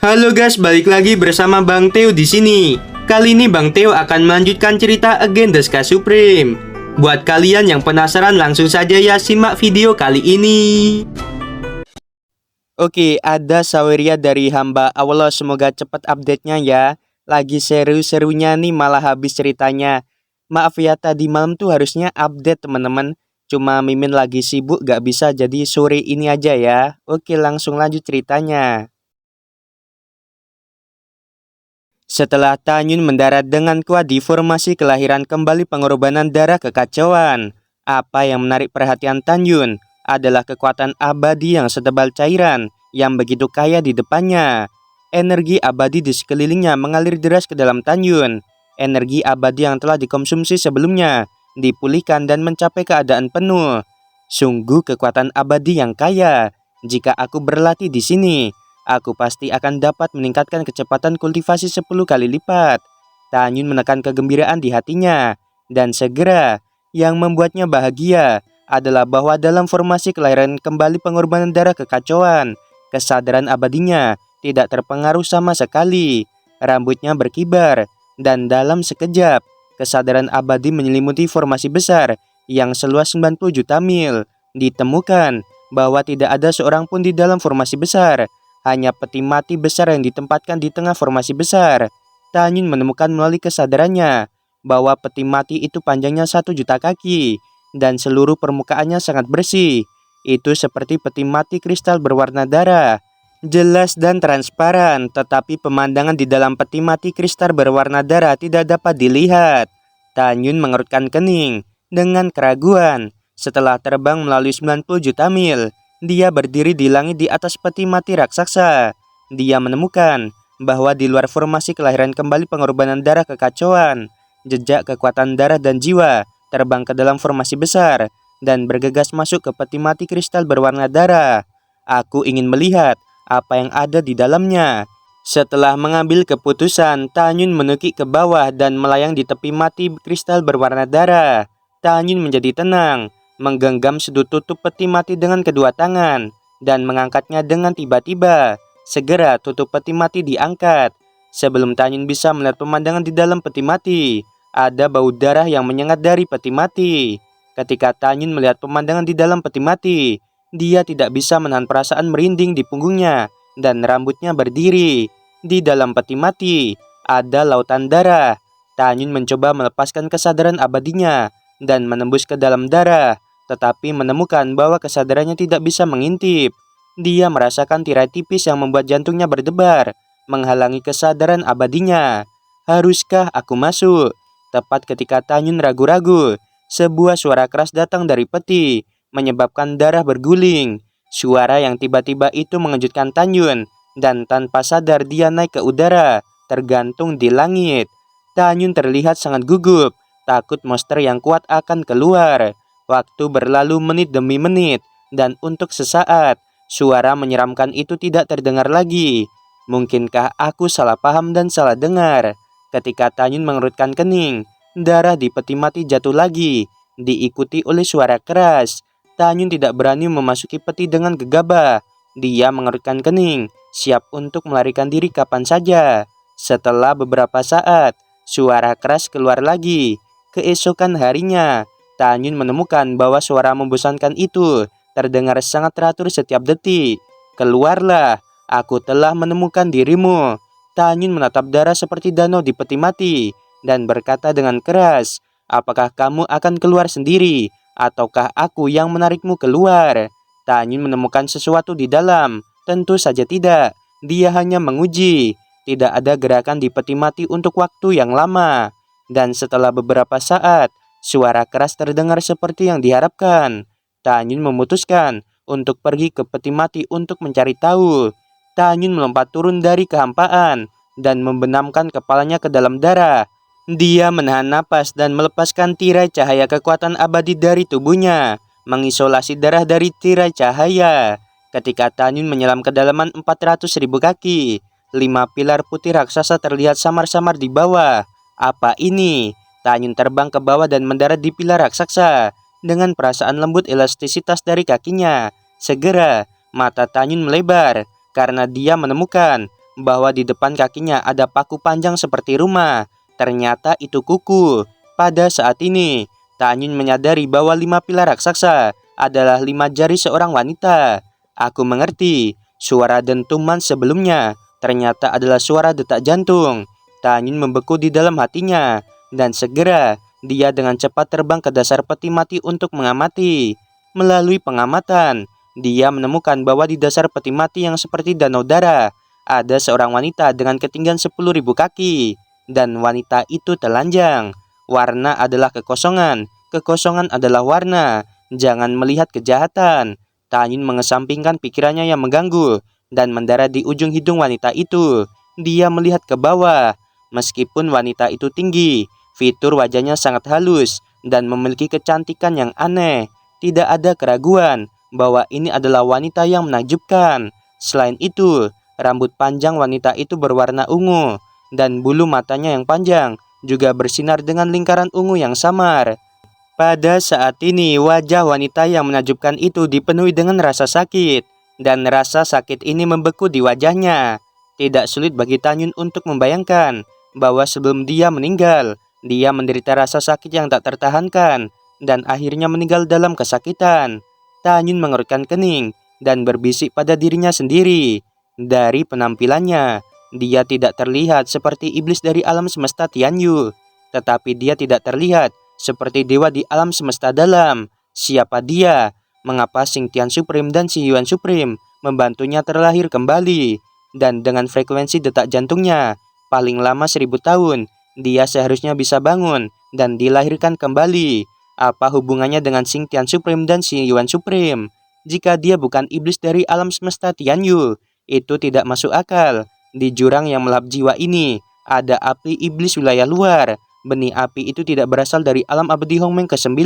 Halo guys, balik lagi bersama Bang Teo di sini. Kali ini Bang Teo akan melanjutkan cerita Again the Sky Supreme. Buat kalian yang penasaran, langsung saja ya simak video kali ini. Oke, ada Saweria dari hamba Allah, semoga cepat update-nya ya. Lagi seru-serunya nih malah habis ceritanya. Maaf ya, tadi malam tuh harusnya update teman-teman. Cuma Mimin lagi sibuk gak bisa, jadi sore ini aja ya. Oke, langsung lanjut ceritanya. Setelah Tanyun mendarat dengan kuat di formasi kelahiran kembali pengorbanan darah kekacauan. Apa yang menarik perhatian Tanyun adalah kekuatan abadi yang setebal cairan yang begitu kaya di depannya. Energi abadi di sekelilingnya mengalir deras ke dalam Tanyun. Energi abadi yang telah dikonsumsi sebelumnya dipulihkan dan mencapai keadaan penuh. Sungguh kekuatan abadi yang kaya. Jika aku berlatih di sini, aku pasti akan dapat meningkatkan kecepatan kultivasi 10 kali lipat. Tanyun menekan kegembiraan di hatinya. Dan segera, yang membuatnya bahagia adalah bahwa dalam formasi kelahiran kembali pengorbanan darah kekacauan, kesadaran abadinya tidak terpengaruh sama sekali. Rambutnya berkibar, dan dalam sekejap, kesadaran abadi menyelimuti formasi besar yang seluas 90 juta mil. Ditemukan bahwa tidak ada seorang pun di dalam formasi besar. Hanya peti mati besar yang ditempatkan di tengah formasi besar. Tanyun menemukan melalui kesadarannya bahwa peti mati itu panjangnya 1 juta kaki dan seluruh permukaannya sangat bersih. Itu seperti peti mati kristal berwarna darah, jelas dan transparan, tetapi pemandangan di dalam peti mati kristal berwarna darah tidak dapat dilihat. Tanyun mengerutkan kening dengan keraguan. Setelah terbang melalui 90 juta mil, dia berdiri di langit di atas peti mati raksasa. Dia menemukan bahwa di luar formasi kelahiran kembali pengorbanan darah kekacauan, jejak kekuatan darah dan jiwa terbang ke dalam formasi besar dan bergegas masuk ke peti mati kristal berwarna darah. Aku ingin melihat apa yang ada di dalamnya. Setelah mengambil keputusan, Tanyun menukik ke bawah dan melayang di tepi mati kristal berwarna darah. Tanyun menjadi tenang, menggenggam sudut tutup peti mati dengan kedua tangan, dan mengangkatnya dengan tiba-tiba. Segera tutup peti mati diangkat. Sebelum Tanyun bisa melihat pemandangan di dalam peti mati, ada bau darah yang menyengat dari peti mati. Ketika Tanyun melihat pemandangan di dalam peti mati, dia tidak bisa menahan perasaan merinding di punggungnya, dan rambutnya berdiri. Di dalam peti mati, ada lautan darah. Tanyun mencoba melepaskan kesadaran abadinya, dan menembus ke dalam darah, tetapi menemukan bahwa kesadarannya tidak bisa mengintip. Dia merasakan tirai tipis yang membuat jantungnya berdebar, menghalangi kesadaran abadinya. Haruskah aku masuk? Tepat ketika Tanyun ragu-ragu, sebuah suara keras datang dari peti, menyebabkan darah berguling. Suara yang tiba-tiba itu mengejutkan Tanyun, dan tanpa sadar dia naik ke udara, tergantung di langit. Tanyun terlihat sangat gugup, takut monster yang kuat akan keluar. Waktu berlalu menit demi menit, dan untuk sesaat, suara menyeramkan itu tidak terdengar lagi. Mungkinkah aku salah paham dan salah dengar? Ketika Tanyun mengerutkan kening, darah di peti mati jatuh lagi, diikuti oleh suara keras. Tanyun tidak berani memasuki peti dengan gegabah. Dia mengerutkan kening, siap untuk melarikan diri kapan saja. Setelah beberapa saat, suara keras keluar lagi. Keesokan harinya, Tanyun menemukan bahwa suara membosankan itu terdengar sangat teratur setiap detik. Keluarlah, aku telah menemukan dirimu. Tanyun menatap darah seperti danau di peti mati dan berkata dengan keras, apakah kamu akan keluar sendiri, ataukah aku yang menarikmu keluar? Tanyun menemukan sesuatu di dalam. Tentu saja tidak. Dia hanya menguji. Tidak ada gerakan di peti mati untuk waktu yang lama. Dan setelah beberapa saat, suara keras terdengar seperti yang diharapkan. Tanyun memutuskan untuk pergi ke peti mati untuk mencari tahu. Tanyun melompat turun dari kehampaan dan membenamkan kepalanya ke dalam darah. Dia menahan napas dan melepaskan tirai cahaya kekuatan abadi dari tubuhnya, mengisolasi darah dari tirai cahaya. Ketika Tanyun menyelam ke kedalaman 400.000 kaki, 5 pilar putih raksasa terlihat samar-samar di bawah. Apa ini? Tanyun terbang ke bawah dan mendarat di pilar raksasa. Dengan perasaan lembut elastisitas dari kakinya, segera mata Tanyun melebar karena dia menemukan bahwa di depan kakinya ada paku panjang seperti rumah. Ternyata itu kuku. Pada saat ini, Tanyun menyadari bahwa 5 pilar raksasa adalah 5 jari seorang wanita. Aku mengerti, suara dentuman sebelumnya ternyata adalah suara detak jantung. Tanyun membeku di dalam hatinya, dan segera dia dengan cepat terbang ke dasar peti mati untuk mengamati. Melalui pengamatan, dia menemukan bahwa di dasar peti mati yang seperti danau darah, ada seorang wanita dengan ketinggian 10.000 kaki. Dan wanita itu telanjang. Warna adalah kekosongan, kekosongan adalah warna. Jangan melihat kejahatan. Tanyun mengesampingkan pikirannya yang mengganggu dan mendarat di ujung hidung wanita itu. Dia melihat ke bawah. Meskipun wanita itu tinggi, fitur wajahnya sangat halus dan memiliki kecantikan yang aneh. Tidak ada keraguan bahwa ini adalah wanita yang menakjubkan. Selain itu, rambut panjang wanita itu berwarna ungu dan bulu matanya yang panjang juga bersinar dengan lingkaran ungu yang samar. Pada saat ini, wajah wanita yang menakjubkan itu dipenuhi dengan rasa sakit, dan rasa sakit ini membeku di wajahnya. Tidak sulit bagi Tanyun untuk membayangkan bahwa sebelum dia meninggal, dia menderita rasa sakit yang tak tertahankan, dan akhirnya meninggal dalam kesakitan. Tanyun mengerutkan kening dan berbisik pada dirinya sendiri. Dari penampilannya, dia tidak terlihat seperti iblis dari alam semesta Tianyu, tetapi dia tidak terlihat seperti dewa di alam semesta dalam. Siapa dia? Mengapa Xing Tian Supreme dan Xi Yuan Supreme membantunya terlahir kembali? Dan dengan frekuensi detak jantungnya paling lama 1000 tahun, dia seharusnya bisa bangun dan dilahirkan kembali. Apa hubungannya dengan Xing Tian Supreme dan Xi Yuan Supreme? Jika dia bukan iblis dari alam semesta Tianyu, itu tidak masuk akal. Di jurang yang melahap jiwa ini, ada api iblis wilayah luar. Benih api itu tidak berasal dari alam abadi Hongmeng ke-9.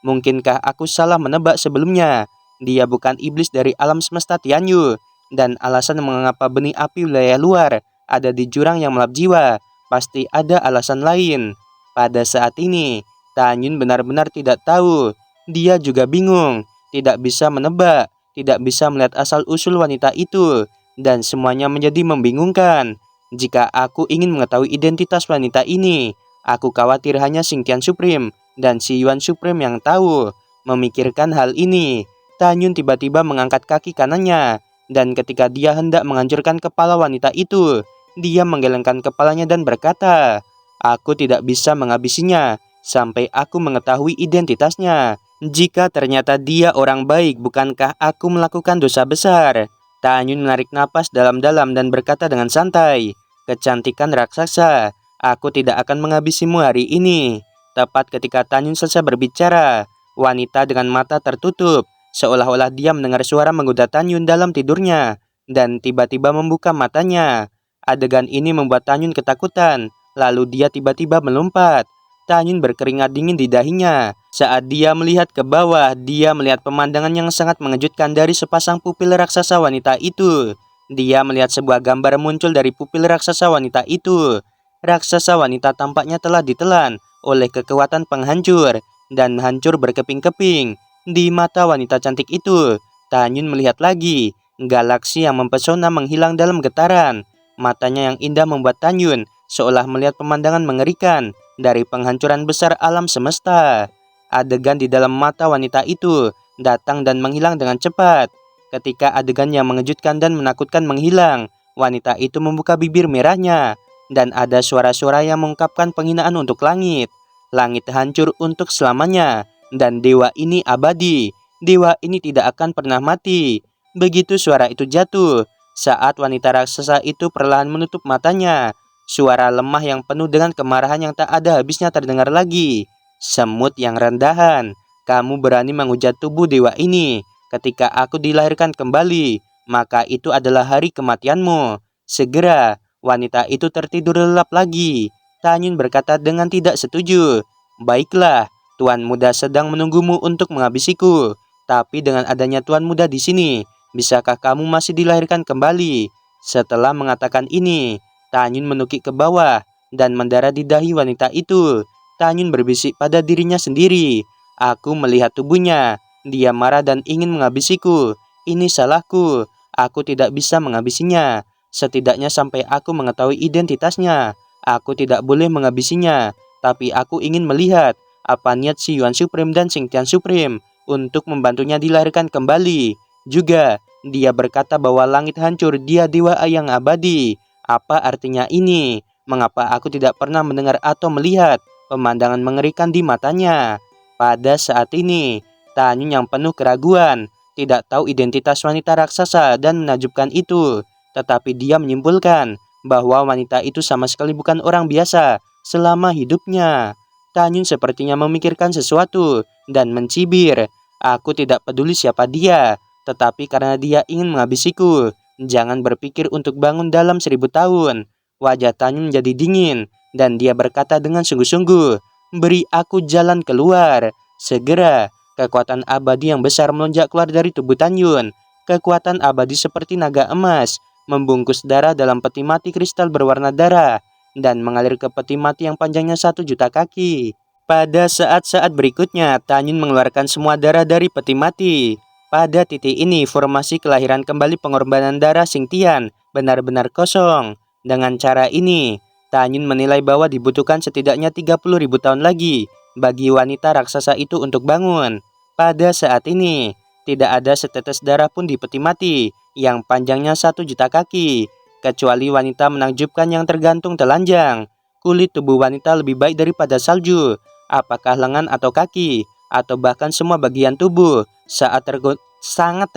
Mungkinkah aku salah menebak sebelumnya? Dia bukan iblis dari alam semesta Tianyu. Dan alasan mengapa benih api wilayah luar ada di jurang yang melahap jiwa, pasti ada alasan lain. Pada saat ini, Tanyun benar-benar tidak tahu. Dia juga bingung, tidak bisa menebak, tidak bisa melihat asal-usul wanita itu. Dan semuanya menjadi membingungkan. Jika aku ingin mengetahui identitas wanita ini, aku khawatir hanya Xing Tian Supreme dan Xi Yuan Supreme yang tahu. Memikirkan hal ini, Tanyun tiba-tiba mengangkat kaki kanannya, dan ketika dia hendak menghancurkan kepala wanita itu, dia menggelengkan kepalanya dan berkata, "Aku tidak bisa menghabisinya sampai aku mengetahui identitasnya. Jika ternyata dia orang baik, bukankah aku melakukan dosa besar?" Tanyun menarik napas dalam-dalam dan berkata dengan santai, "Kecantikan raksasa, aku tidak akan menghabisimu hari ini." Tepat ketika Tanyun selesai berbicara, wanita dengan mata tertutup, seolah-olah dia mendengar suara menggoda Tanyun dalam tidurnya, dan tiba-tiba membuka matanya. Adegan ini membuat Tanyun ketakutan, lalu dia tiba-tiba melompat. Tanyun berkeringat dingin di dahinya. Saat dia melihat ke bawah, dia melihat pemandangan yang sangat mengejutkan dari sepasang pupil raksasa wanita itu. Dia melihat sebuah gambar muncul dari pupil raksasa wanita itu. Raksasa wanita tampaknya telah ditelan oleh kekuatan penghancur dan hancur berkeping-keping. Di mata wanita cantik itu, Tanyun melihat lagi galaksi yang mempesona menghilang dalam getaran. Matanya yang indah membuat Tanyun seolah melihat pemandangan mengerikan dari penghancuran besar alam semesta. Adegan di dalam mata wanita itu datang dan menghilang dengan cepat. Ketika adegan yang mengejutkan dan menakutkan menghilang, wanita itu membuka bibir merahnya, dan ada suara-suara yang mengungkapkan penghinaan untuk langit. Langit hancur untuk selamanya, dan dewa ini abadi. Dewa ini tidak akan pernah mati. Begitu suara itu jatuh, saat wanita raksasa itu perlahan menutup matanya, suara lemah yang penuh dengan kemarahan yang tak ada habisnya terdengar lagi. "Semut yang rendahan, kamu berani menghujat tubuh dewa ini. Ketika aku dilahirkan kembali, maka itu adalah hari kematianmu." Segera, wanita itu tertidur lelap lagi. Tanyun berkata dengan tidak setuju, "Baiklah, Tuan Muda sedang menunggumu untuk menghabisiku. Tapi dengan adanya Tuan Muda di sini, bisakah kamu masih dilahirkan kembali?" Setelah mengatakan ini, Tanyun menukik ke bawah dan mendarat di dahi wanita itu. Tanyun berbisik pada dirinya sendiri, "Aku melihat tubuhnya. Dia marah dan ingin menghabisiku. Ini salahku. Aku tidak bisa menghabisinya." Setidaknya sampai aku mengetahui identitasnya. Aku tidak boleh menghabisinya, tapi aku ingin melihat apa niat si Yuan Supreme dan Xingtian Supreme untuk membantunya dilahirkan kembali. Juga, dia berkata bahwa langit hancur, dia dewa yang abadi. Apa artinya ini? Mengapa aku tidak pernah mendengar atau melihat pemandangan mengerikan di matanya? Pada saat ini, Tanyun yang penuh keraguan, tidak tahu identitas wanita raksasa dan menakjubkan itu. Tetapi dia menyimpulkan bahwa wanita itu sama sekali bukan orang biasa selama hidupnya. Tanyun sepertinya memikirkan sesuatu dan mencibir. Aku tidak peduli siapa dia, tetapi karena dia ingin menghabisiku. Jangan berpikir untuk bangun dalam 1000 tahun. Wajah Tanyun menjadi dingin, dan dia berkata dengan sungguh-sungguh, "Beri aku jalan keluar." Segera, kekuatan abadi yang besar melonjak keluar dari tubuh Tanyun. Kekuatan abadi seperti naga emas, membungkus darah dalam peti mati kristal berwarna darah, dan mengalir ke peti mati yang panjangnya 1 juta kaki. Pada saat-saat berikutnya, Tanyun mengeluarkan semua darah dari peti mati. Pada titik ini, formasi kelahiran kembali pengorbanan darah Xingtian benar-benar kosong. Dengan cara ini, Tanyun menilai bahwa dibutuhkan setidaknya 30.000 tahun lagi bagi wanita raksasa itu untuk bangun. Pada saat ini, tidak ada setetes darah pun di peti mati yang panjangnya 1 juta kaki, kecuali wanita menakjubkan yang tergantung telanjang. Kulit tubuh wanita lebih baik daripada salju, apakah lengan atau kaki, atau bahkan semua bagian tubuh, sangat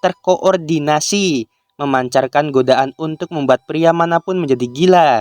terkoordinasi, memancarkan godaan untuk membuat pria manapun menjadi gila.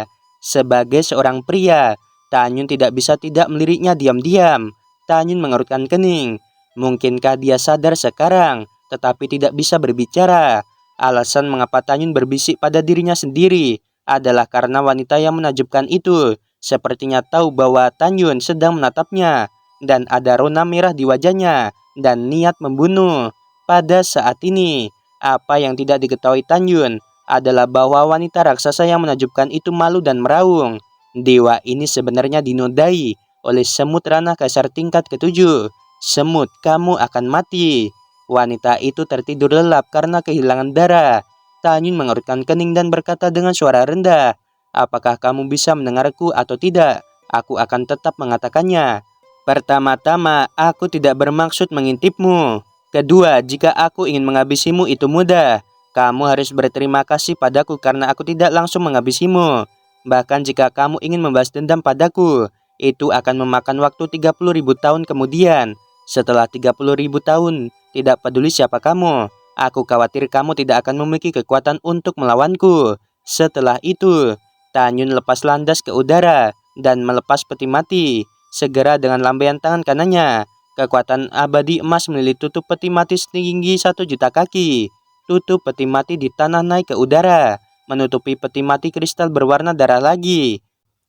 Sebagai seorang pria, Tanyun tidak bisa tidak meliriknya diam-diam. Tanyun mengerutkan kening. Mungkinkah dia sadar sekarang, tetapi tidak bisa berbicara? Alasan mengapa Tanyun berbisik pada dirinya sendiri adalah karena wanita yang menakjubkan itu sepertinya tahu bahwa Tanyun sedang menatapnya, dan ada rona merah di wajahnya, dan niat membunuh. Pada saat ini, apa yang tidak diketahui Tanyun adalah bahwa wanita raksasa yang menakjubkan itu malu dan meraung. Dewa ini sebenarnya dinodai oleh semut ranah kasar tingkat ke-7. "Semut, kamu akan mati." Wanita itu tertidur lelap karena kehilangan darah. Tanyun mengerutkan kening dan berkata dengan suara rendah, "Apakah kamu bisa mendengarku atau tidak? Aku akan tetap mengatakannya. Pertama-tama, aku tidak bermaksud mengintipmu. Kedua, jika aku ingin menghabisimu itu mudah. Kamu harus berterima kasih padaku karena aku tidak langsung menghabisimu. Bahkan jika kamu ingin membalas dendam padaku, itu akan memakan waktu 30.000 tahun kemudian. Setelah 30.000 tahun, tidak peduli siapa kamu, aku khawatir kamu tidak akan memiliki kekuatan untuk melawanku." Setelah itu, Tanyun lepas landas ke udara dan melepas peti mati. Segera dengan lambaian tangan kanannya, kekuatan abadi emas melilit tutup peti mati setinggi 1 juta kaki. Tutup peti mati di tanah naik ke udara, menutupi peti mati kristal berwarna darah lagi.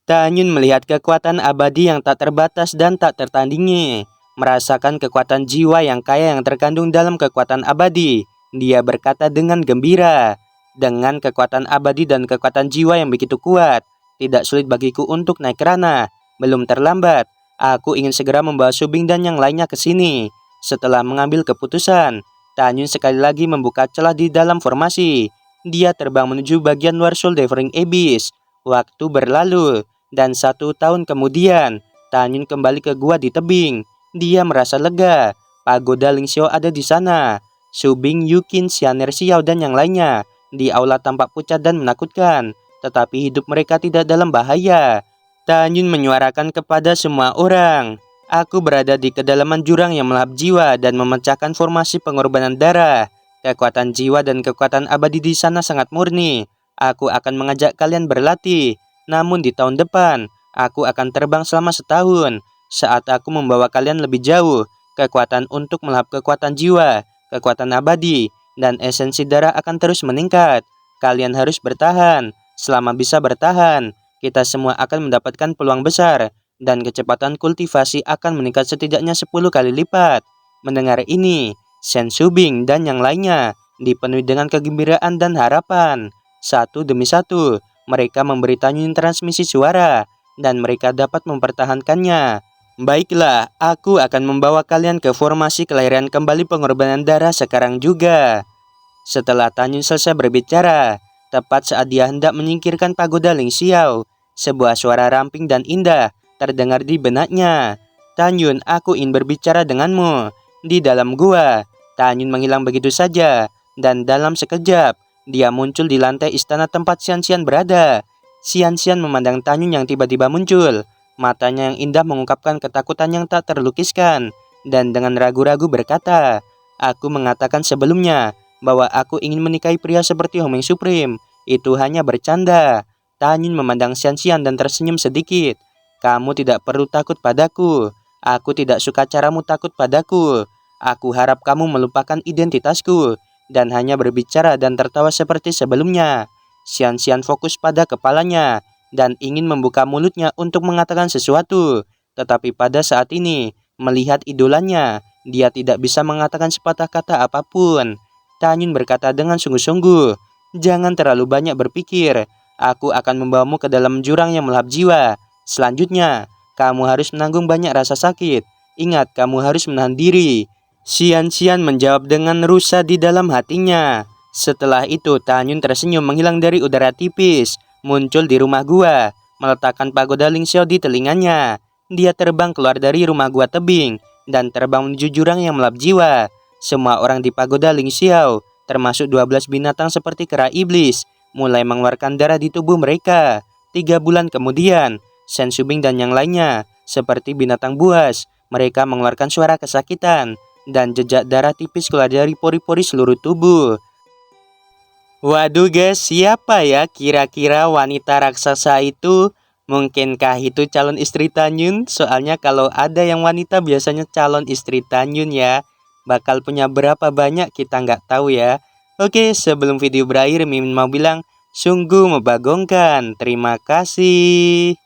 Tanyun melihat kekuatan abadi yang tak terbatas dan tak tertandingi. Merasakan kekuatan jiwa yang kaya yang terkandung dalam kekuatan abadi, dia berkata dengan gembira. "Dengan kekuatan abadi dan kekuatan jiwa yang begitu kuat, tidak sulit bagiku untuk naik kerana. Belum terlambat, aku ingin segera membawa Subing dan yang lainnya ke sini." Setelah mengambil keputusan, Tanyun sekali lagi membuka celah di dalam formasi. Dia terbang menuju bagian luar Soul Devouring Abyss. Waktu berlalu, dan 1 tahun kemudian, Tanyun kembali ke gua di tebing. Dia merasa lega. Pagoda Ling Xiao ada di sana. Subing, Yukin, Xianer Xiao dan yang lainnya di aula tampak pucat dan menakutkan, tetapi hidup mereka tidak dalam bahaya. Tanyun menyuarakan kepada semua orang, "Aku berada di kedalaman jurang yang melahap jiwa dan memecahkan formasi pengorbanan darah. Kekuatan jiwa dan kekuatan abadi di sana sangat murni. Aku akan mengajak kalian berlatih. Namun di tahun depan, aku akan terbang selama setahun. Saat aku membawa kalian lebih jauh, kekuatan untuk melahap kekuatan jiwa, kekuatan abadi, dan esensi darah akan terus meningkat. Kalian harus bertahan. Selama bisa bertahan, kita semua akan mendapatkan peluang besar, dan kecepatan kultivasi akan meningkat setidaknya 10 kali lipat." Mendengar ini, Shen Subing dan yang lainnya dipenuhi dengan kegembiraan dan harapan. Satu demi satu, mereka memberi Tanyun transmisi suara, dan mereka dapat mempertahankannya. "Baiklah, aku akan membawa kalian ke formasi kelahiran kembali pengorbanan darah sekarang juga." Setelah Tanyun selesai berbicara, Tepat saat dia hendak menyingkirkan pagoda Ling Xiao, sebuah suara ramping dan indah terdengar di benaknya. Tan Yun, aku ingin berbicara denganmu. Di dalam gua, Tan Yun menghilang begitu saja, dan dalam sekejap, dia muncul di lantai istana tempat Xian Xian berada. Xian Xian memandang Tan Yun yang tiba-tiba muncul. Matanya yang indah mengungkapkan ketakutan yang tak terlukiskan, dan dengan ragu-ragu berkata, "Aku mengatakan sebelumnya bahwa aku ingin menikahi pria seperti Hong Meng Supreme. Itu hanya bercanda." Tan Yun memandang Xian Xian dan tersenyum sedikit. "Kamu tidak perlu takut padaku. Aku tidak suka caramu takut padaku. Aku harap kamu melupakan identitasku dan hanya berbicara dan tertawa seperti sebelumnya." Xian Xian fokus pada kepalanya dan ingin membuka mulutnya untuk mengatakan sesuatu. Tetapi pada saat ini, melihat idolanya, dia tidak bisa mengatakan sepatah kata apapun. Tan Yun berkata dengan sungguh-sungguh, "Jangan terlalu banyak berpikir. Aku akan membawamu ke dalam jurang yang melahap jiwa. Selanjutnya, kamu harus menanggung banyak rasa sakit. Ingat, kamu harus menahan diri." Xian Xian menjawab dengan rusa di dalam hatinya. Setelah itu, Tan Yun tersenyum menghilang dari udara tipis, muncul di rumah gua, meletakkan pagoda Ling Xiao di telinganya. Dia terbang keluar dari rumah gua tebing dan terbang menuju jurang yang melahap jiwa. Semua orang di pagoda Ling Xiao, termasuk 12 binatang seperti kera iblis, mulai mengeluarkan darah di tubuh mereka. 3 bulan kemudian, Shen Subing dan yang lainnya, seperti binatang buas, mereka mengeluarkan suara kesakitan, dan jejak darah tipis keluar dari pori-pori seluruh tubuh. Waduh guys, siapa ya kira-kira wanita raksasa itu? Mungkinkah itu calon istri Tan Yun? Soalnya kalau ada yang wanita biasanya calon istri Tan Yun ya. Bakal punya berapa banyak kita nggak tahu ya. Oke, sebelum video berakhir, Mimin mau bilang sungguh membagongkan. Terima kasih.